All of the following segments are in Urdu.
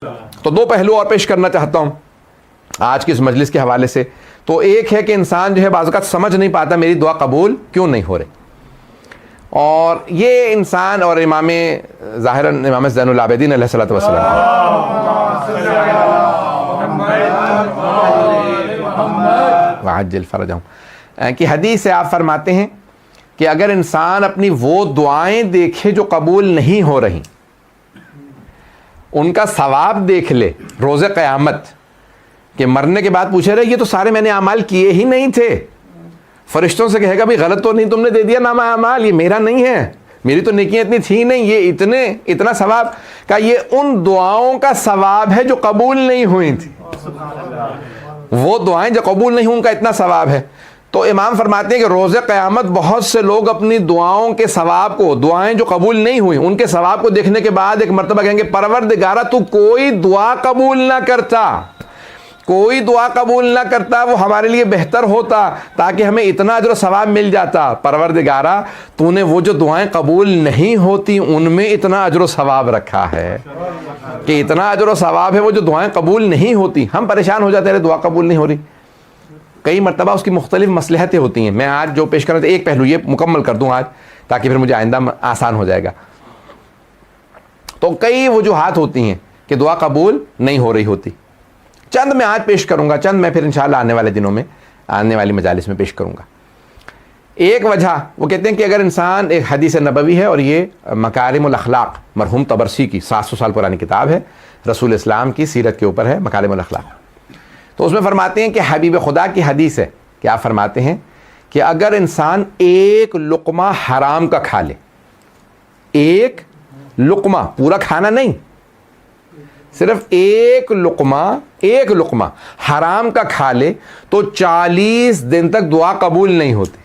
تو دو پہلو اور پیش کرنا چاہتا ہوں آج کی اس مجلس کے حوالے سے. تو ایک ہے کہ انسان جو ہے بعض اوقات سمجھ نہیں پاتا میری دعا قبول کیوں نہیں ہو رہی، اور یہ انسان اور امام ظاہراً امام زین العابدین علیہ الصلوۃ والسلام وعجل فرجہم کی حدیث سے آپ فرماتے ہیں کہ اگر انسان اپنی وہ دعائیں دیکھے جو قبول نہیں ہو رہی، ان کا ثواب دیکھ لے روز قیامت کہ مرنے کے بعد پوچھے رہے یہ تو سارے میں نے اعمال کیے ہی نہیں تھے، فرشتوں سے کہے گا بھی غلط تو نہیں تم نے دے دیا نامہ اعمال، یہ میرا نہیں ہے، میری تو نیکیاں اتنی تھی نہیں، یہ اتنا ثواب کا، یہ ان دعاؤں کا ثواب ہے جو قبول نہیں ہوئی تھی، وہ دعائیں جو قبول نہیں ہوئی ان کا اتنا ثواب ہے. تو امام فرماتے ہیں کہ روز قیامت بہت سے لوگ اپنی دعاؤں کے ثواب کو، دعائیں جو قبول نہیں ہوئی ان کے ثواب کو دیکھنے کے بعد ایک مرتبہ کہیں گے پروردگارہ تو کوئی دعا قبول نہ کرتا، کوئی دعا قبول نہ کرتا، وہ ہمارے لیے بہتر ہوتا تاکہ ہمیں اتنا اجر و ثواب مل جاتا. پروردگارہ تو نے وہ جو دعائیں قبول نہیں ہوتی ان میں اتنا اجر و ثواب رکھا ہے کہ اتنا اجر و ثواب ہے وہ جو دعائیں قبول نہیں ہوتی. ہم پریشان ہو جاتے ہیں دعا قبول نہیں ہو رہی، کئی مرتبہ اس کی مختلف مصلحتیں ہوتی ہیں. میں آج جو پیش کرنا تھا ایک پہلو یہ مکمل کر دوں آج تاکہ پھر مجھے آئندہ آسان ہو جائے گا. تو کئی وجوہات ہوتی ہیں کہ دعا قبول نہیں ہو رہی ہوتی، چند میں آج پیش کروں گا، چند میں پھر انشاءاللہ آنے والے دنوں میں آنے والی مجالس میں پیش کروں گا. ایک وجہ وہ کہتے ہیں کہ اگر انسان، ایک حدیث نبوی ہے اور یہ مکارم الاخلاق مرحوم طبرسی کی 700 سال پرانی کتاب ہے، رسول اسلام کی سیرت کے اوپر ہے مکارم الاخلاق. تو اس میں فرماتے ہیں کہ حبیب خدا کی حدیث ہے کہ آپ فرماتے ہیں کہ اگر انسان ایک لقمہ حرام کا کھا لے، ایک لقمہ، پورا کھانا نہیں، صرف ایک لقمہ حرام کا کھا لے تو 40 دن تک دعا قبول نہیں ہوتی،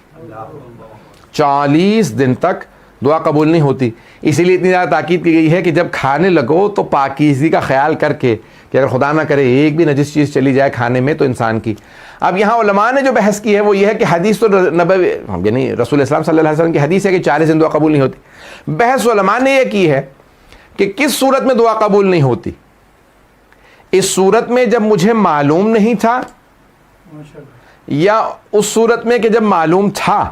40 دن تک دعا قبول نہیں ہوتی. اسی لیے اتنی زیادہ تاکید کی گئی ہے کہ جب کھانے لگو تو پاکیزگی کا خیال کر کے کہ اگر خدا نہ کرے ایک بھی نجس چیز چلی جائے کھانے میں تو انسان کی. اب یہاں علماء نے جو بحث کی ہے وہ یہ ہے کہ حدیث تو نبوی یعنی رسول اسلام صلی اللہ علیہ وسلم کی حدیث ہے کہ 40 دن دعا قبول نہیں ہوتی. بحث علماء نے یہ کی ہے کہ کس صورت میں دعا قبول نہیں ہوتی. اس صورت میں جب مجھے معلوم نہیں تھا، یا اس صورت میں کہ جب معلوم تھا،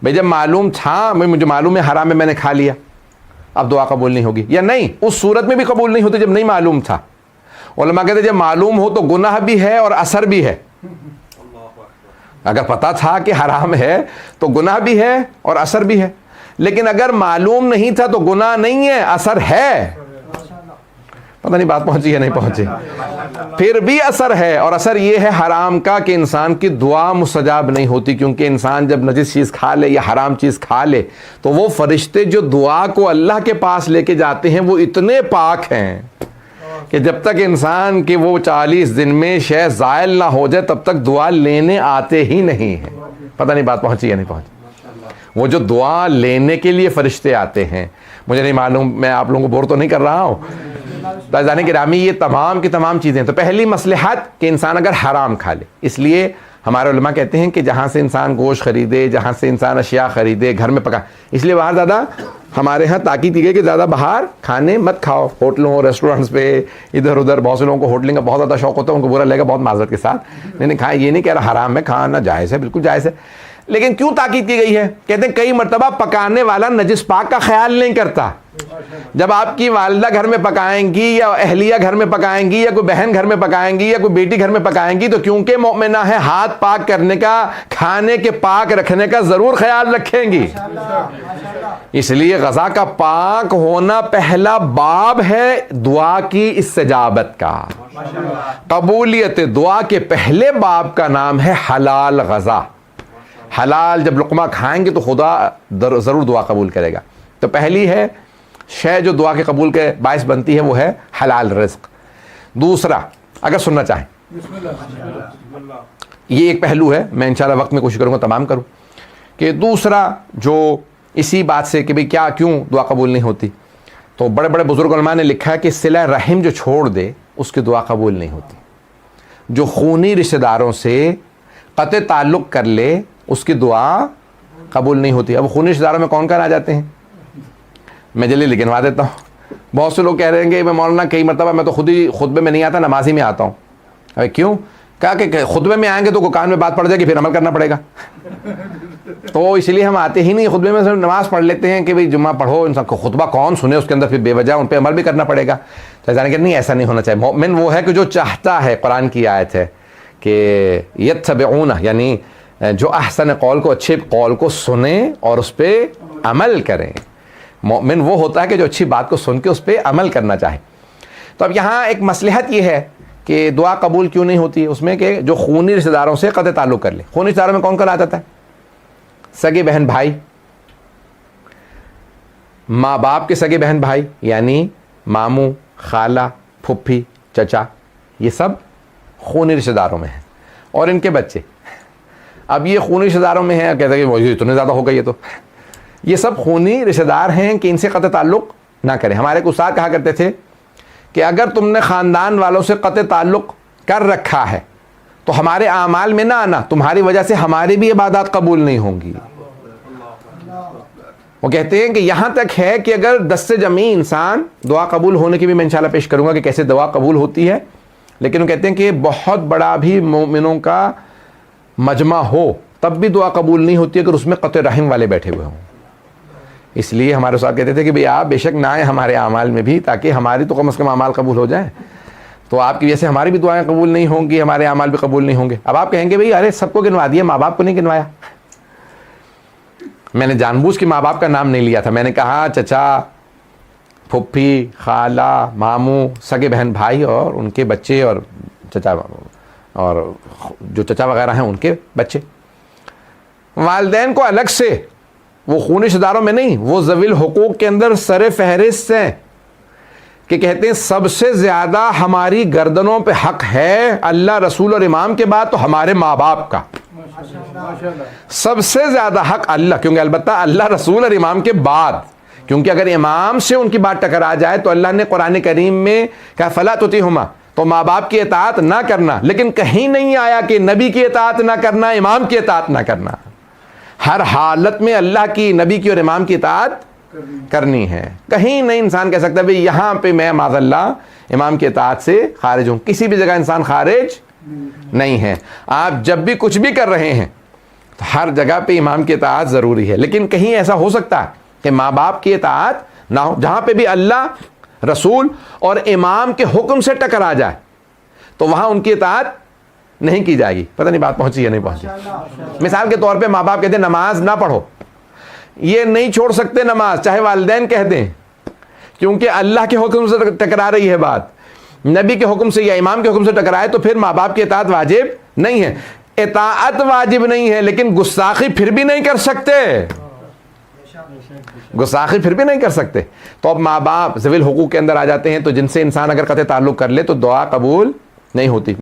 بھئی جب معلوم تھا مجھے معلوم ہے حرام ہے میں نے کھا لیا اب دعا قبول نہیں ہوگی، یا نہیں اس صورت میں بھی قبول نہیں ہوتی جب نہیں معلوم تھا. علماء کہتے ہیں جب معلوم ہو تو گناہ بھی ہے اور اثر بھی ہے. اگر پتا تھا کہ حرام ہے تو گناہ بھی ہے اور اثر بھی ہے، لیکن اگر معلوم نہیں تھا تو گناہ نہیں ہے اثر ہے. پتہ نہیں بات پہنچی ہے نہیں پہنچی، پھر بھی اثر ہے، اور اثر یہ ہے حرام کا کہ انسان کی دعا مستجاب نہیں ہوتی، کیونکہ انسان جب نجس چیز کھا لے یا حرام چیز کھا لے تو وہ فرشتے جو دعا کو اللہ کے پاس لے کے جاتے ہیں وہ اتنے پاک ہیں کہ جب تک انسان کے وہ 40 دن میں شے زائل نہ ہو جائے تب تک دعا لینے آتے ہی نہیں ہیں. پتہ نہیں بات پہنچی ہے نہیں پہنچی. وہ جو دعا لینے کے لیے فرشتے آتے ہیں، مجھے نہیں معلوم میں آپ لوگوں کو بور تو نہیں کر رہا ہوں، تعزیٰ گرامی یہ تمام کی تمام چیزیں. تو پہلی مصلحت کہ انسان اگر حرام کھا لے، اس لیے ہمارے علماء کہتے ہیں کہ جہاں سے انسان گوشت خریدے، جہاں سے انسان اشیاء خریدے گھر میں پکا، اس لیے باہر زیادہ ہمارے ہاں تاکید کی گئی کہ زیادہ باہر کھانے مت کھاؤ. ہوٹلوں ریسٹورنٹس پہ ادھر ادھر بہت سے لوگوں کو ہوٹلنگ کا بہت زیادہ شوق ہوتا ہے، ان کو برا لگے گا بہت معذرت کے ساتھ، نہیں کھائیں، یہ نہیں کہہ رہا حرام ہے، کھانا جائز ہے، بالکل جائز ہے. لیکن کیوں تاکید کی گئی ہے؟ کہتے ہیں کئی مرتبہ پکانے والا نجس پاک کا خیال نہیں کرتا. جب آپ کی والدہ گھر میں پکائیں گی یا اہلیہ گھر میں پکائیں گی یا کوئی بہن گھر میں پکائیں گی یا کوئی بیٹی گھر میں پکائیں گی تو کیونکہ مومنہ ہے ہاتھ پاک کرنے کا، کھانے کے پاک رکھنے کا ضرور خیال رکھیں گی. اس لیے غذا کا پاک ہونا پہلا باب ہے دعا کی استجابت کا. قبولیت دعا کے پہلے باب کا نام ہے حلال غذا. حلال جب لقمہ کھائیں گے تو خدا ضرور دعا قبول کرے گا. تو پہلی ہے شے جو دعا کے قبول کے باعث بنتی ہے وہ ہے حلال رزق. دوسرا اگر سننا چاہیں، یہ ایک پہلو ہے، میں انشاءاللہ وقت میں کوشش کروں گا تمام کروں، کہ دوسرا جو اسی بات سے کہ بھئی کیوں دعا قبول نہیں ہوتی، تو بڑے بڑے بزرگ علماء نے لکھا ہے کہ صلہ رحم جو چھوڑ دے اس کی دعا قبول نہیں ہوتی. جو خونی رشتہ داروں سے قطع تعلق کر لے اس کی دعا قبول نہیں ہوتی. اب خونی رشتہ داروں میں کون کون آ جاتے ہیں؟ میں جلدی گنوا دیتا ہوں. بہت سے لوگ کہہ رہے ہیں کہ میں مولانا کئی مرتبہ میں تو خود ہی خطبے میں نہیں آتا، نماز ہی میں آتا ہوں. ابھی کیوں؟ کہا کہ خطبے میں آئیں گے تو کان میں بات پڑ جائے گی، پھر عمل کرنا پڑے گا. تو اس لیے ہم آتے ہی نہیں، خطبے میں صرف نماز پڑھ لیتے ہیں کہ بھئی جمعہ پڑھو، انسان کو خطبہ کون سنے اس کے اندر پھر بے وجہ ان پہ عمل بھی کرنا پڑے گا. تو کہ نہیں، ایسا نہیں ہونا چاہیے. مومن وہ ہے کہ جو چاہتا ہے، قرآن کی آیت ہے کہ یتبعون، یعنی جو احسن قول کو، اچھے قول کو سنیں اور اس پہ عمل کریں. مومن وہ ہوتا ہے کہ جو اچھی بات کو سن کے اس پہ عمل کرنا چاہے. تو اب یہاں ایک مصلحت یہ ہے کہ دعا قبول کیوں نہیں ہوتی اس میں کہ جو خونی رشتہ داروں سے قطع تعلق کر لے. خونی رشتہ داروں میں کون کون آ جاتا ہے؟ سگے بہن بھائی، ماں باپ کے سگے بہن بھائی یعنی ماموں، خالہ، پھپھی، چچا، یہ سب خونی رشتہ داروں میں ہیں. اور ان کے بچے. اب یہ خونی رشتہ داروں میں ہیں، کہتے ہیں کہ وہ اتنے زیادہ ہو گئی، یہ سب خونی رشتہ دار ہیں کہ ان سے قطع تعلق نہ کریں. ہمارے ایک استاد کہا کرتے تھے کہ اگر تم نے خاندان والوں سے قطع تعلق کر رکھا ہے تو ہمارے اعمال میں نہ آنا، تمہاری وجہ سے ہماری بھی عبادات قبول نہیں ہوں گی. وہ کہتے ہیں کہ یہاں تک ہے کہ اگر 10 سے جمعی انسان، دعا قبول ہونے کی بھی میں انشاءاللہ پیش کروں گا کہ کیسے دعا قبول ہوتی ہے، لیکن وہ کہتے ہیں کہ بہت بڑا بھی مومنوں کا مجمع ہو تب بھی دعا قبول نہیں ہوتی اگر اس میں قطع رحم والے بیٹھے ہوئے ہوں. اس لیے ہمارے استاد کہتے تھے کہ بھئی آپ بے شک نہ آئیں ہمارے اعمال میں بھی، تاکہ ہماری تو کم از کم اعمال قبول ہو جائیں. تو آپ کی وجہ سے ہماری بھی دعائیں قبول نہیں ہوں گی، ہمارے اعمال بھی قبول نہیں ہوں گے. اب آپ کہیں گے بھئی ارے سب کو گنوا دیا، ماں باپ کو نہیں گنوایا. میں نے جان بوجھ کے ماں باپ کا نام نہیں لیا تھا. میں نے کہا چچا، پھپھی، خالہ، ماموں، سگے بہن بھائی اور ان کے بچے، اور چچا اور جو چچا وغیرہ ہیں ان کے بچے. والدین کو الگ سے، وہ خونی رشتہ داروں میں نہیں، وہ ذوی الحقوق کے اندر سر فہرست ہیں کہ کہتے ہیں سب سے زیادہ ہماری گردنوں پہ حق ہے اللہ، رسول اور امام کے بعد تو ہمارے ماں باپ کا. سب سے زیادہ حق اللہ، کیونکہ البتہ اللہ، رسول اور امام کے بعد، کیونکہ اگر امام سے ان کی بات ٹکرا جائے تو اللہ نے قرآن کریم میں کہا فلا تطیعہما، تو ماں باپ کی اطاعت نہ کرنا. لیکن کہیں نہیں آیا کہ نبی کی اطاعت نہ کرنا، امام کی اطاعت نہ کرنا. ہر حالت میں اللہ کی، نبی کی اور امام کی اطاعت کرنی ہے. کہیں نہیں انسان کہہ سکتا بھئی یہاں پہ میں معاذ اللہ امام کی اطاعت سے خارج ہوں. کسی بھی جگہ انسان خارج نہیں ہے. آپ جب بھی کچھ بھی کر رہے ہیں تو ہر جگہ پہ امام کی اطاعت ضروری ہے. لیکن کہیں ایسا ہو سکتا ہے کہ ماں باپ کی اطاعت نہ ہو، جہاں پہ بھی اللہ، رسول اور امام کے حکم سے ٹکرا جائے تو وہاں ان کی اطاعت نہیں کی جائے گی. پتہ نہیں بات پہنچی یا نہیں پہنچی. مثال کے طور پہ ماں باپ کہتے ہیں نماز نہ پڑھو، یہ نہیں چھوڑ سکتے نماز، چاہے والدین کہہ دیں، کیونکہ اللہ کے حکم سے ٹکرا رہی ہے بات. نبی کے حکم سے یا امام کے حکم سے ٹکرائے تو پھر ماں باپ کی اطاعت واجب نہیں ہے. اطاعت واجب نہیں ہے لیکن گستاخی پھر بھی نہیں کر سکتے، گستاخی پھر بھی نہیں کر سکتے. تو اب ماں باپ ذوی الحقوق کے اندر آ جاتے ہیں، تو جن سے انسان اگر قطع تعلق کر لے تو دعا قبول نہیں ہوتی.